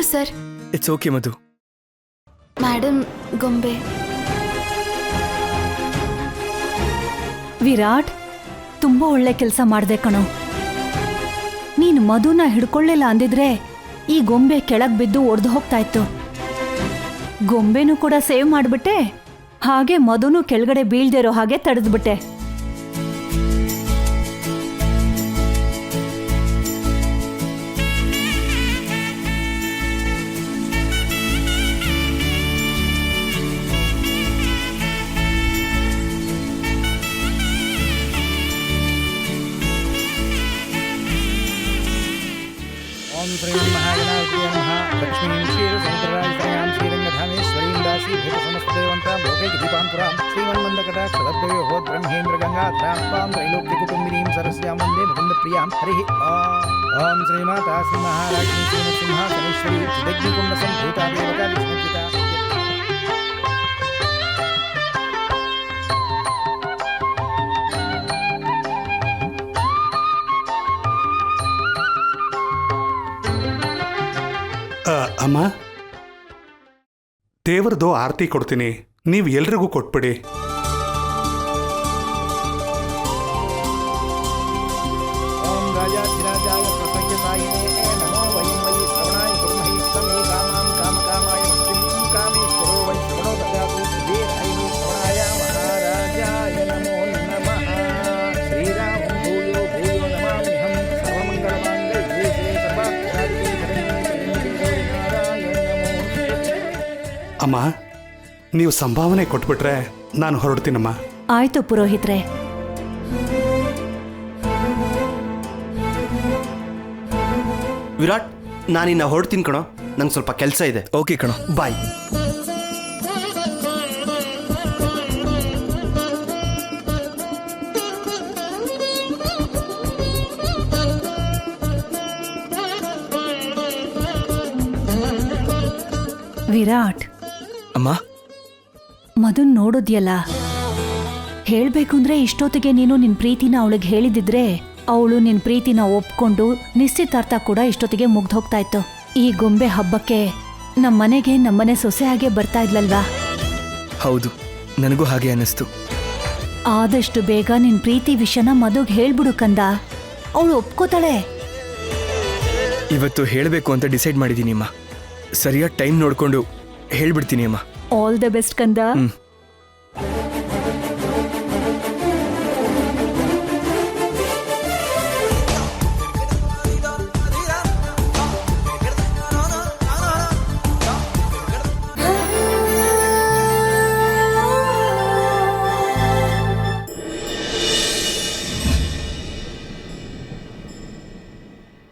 You sir. It's okay Madhu. Madam, ಗೊಂಬೆ. ವಿರಾಟ್, ತುಂಬಾ ಒಳ್ಳೆ ಕೆಲಸ ಮಾಡ್ದೆ ಕಣೋ. ನೀನು ಮಧುನ ಹಿಡ್ಕೊಳ್ಳಿಲ್ಲ ಅಂದಿದ್ರೆ ಈ ಗೊಂಬೆ ಕೆಳಗ್ ಬಿದ್ದು ಒಡೆದು ಹೋಗ್ತಾ ಇತ್ತು. ಗೊಂಬೆನೂ ಕೂಡ ಸೇವ್ ಮಾಡ್ಬಿಟ್ಟೆ, ಹಾಗೆ ಮಧುನು ಕೆಳಗಡೆ ಬೀಳ್ದಿರೋ ಹಾಗೆ ತಡೆದ್ಬಿಟ್ಟೆ. ओम श्री महागणाधिपतये नमः। लक्ष्मीं क्षीरसमुद्रराजतनयां श्रीरङ्गधामेश्वरीं दासीभूत समस्तदेवन्तां लोकैकदीपान्पुरां श्रीमन्मन्दकटाक्षलद्वयोः ब्रह्मेन्द्रगङ्गाधरां त्रैलोक्यकुटुम्बिनीं सरस्यां वन्दे मुकुन्दप्रियां। हरिः ओम श्रीमाता श्रीमहाराज्ञी श्रीनृसिंहासनेश्वरी चिदग्निकुण्डसम्भूता देवता विष्णुचिता। ಅಮ್ಮ, ದೇವರದು ಆರತಿ ಕೊಡ್ತೀನಿ, ನೀವು ಎಲ್ರಿಗೂ ಕೊಟ್ಬಿಡಿ. ओम राजाधिराजाय प्रसन्नतायिने नमो वयं वै श्रवणाय कुर्महे समे कामां कामकामाय मुक्तिं कामेश्वरो वै श्रवणो ददातु देहाय श्रवणाय महाराजाय नमो नमः। श्रीरामं भूयो भूयो नमाम्यहं सर्वमङ्गलमाङ्गल्ये शिवे सर्वार्थसाधिके शरण्ये त्र्यम्बके नारायण नमोस्तुते। ಅಮ್ಮ, ನೀವು ಸಂಭಾವನೆ ಕೊಟ್ಬಿಟ್ರೆ ನಾನು ಹೊರಡ್ತೀನಮ್ಮ. ಆಯ್ತು ಪುರೋಹಿತ್ರೆ. ವಿರಾಟ್, ನಾನಿನ್ನ ಹೊರಡ್ತೀನಿ ಕಣೋ, ನಂಗೆ ಸ್ವಲ್ಪ ಕೆಲಸ ಇದೆ. ಓಕೆ ಕಣೋ, ಬಾಯ್. ವಿರಾಟ್, ಅಮ್ಮ. ಮಧುನ್ ನೋಡೋದ್ಯಲ್ಲ, ಹೇಳ್ಬೇಕು ಅಂದ್ರೆ ಇಷ್ಟೊತ್ತಿಗೆ ನೀನು ನಿನ್ ಪ್ರೀತಿನ ಅವಳಿಗೆ ಹೇಳಿದಿದ್ರೆ ಅವಳು ನಿನ್ ಪ್ರೀತಿನ ಒಪ್ಕೊಂಡು ನಿಶ್ಚಿತಾರ್ಥ ಕೂಡ ಇಷ್ಟೊತ್ತಿಗೆ ಮುಗ್ದು ಹೋಗ್ತಾ ಇತ್ತು. ಈ ಗೊಂಬೆ ಹಬ್ಬಕ್ಕೆ ನಮ್ಮನೆಗೆ ನಮ್ಮನೆ ಸೊಸೆ ಹಾಗೆ ಬರ್ತಾ ಇದ್ಲಲ್ವಾ? ಹೌದು, ನನಗೂ ಹಾಗೆ ಅನ್ನಿಸ್ತು. ಆದಷ್ಟು ಬೇಗ ನಿನ್ ಪ್ರೀತಿ ವಿಷಯನ ಮಧುಗ್ ಹೇಳ್ಬಿಡು ಕಂದ, ಅವಳು ಒಪ್ಕೋತಾಳೆ. ಇವತ್ತು ಹೇಳಬೇಕು ಅಂತ ಡಿಸೈಡ್ ಮಾಡಿದ್ದೀನಿ ಅಮ್ಮ. ಸರಿಯಾದ ಟೈಮ್ ನೋಡ್ಕೊಂಡು ಹೇಳ್ಬಿಡ್ತೀನಿ ಅಮ್ಮ. ಆಲ್ ದ ಬೆಸ್ಟ್ ಕಂದ.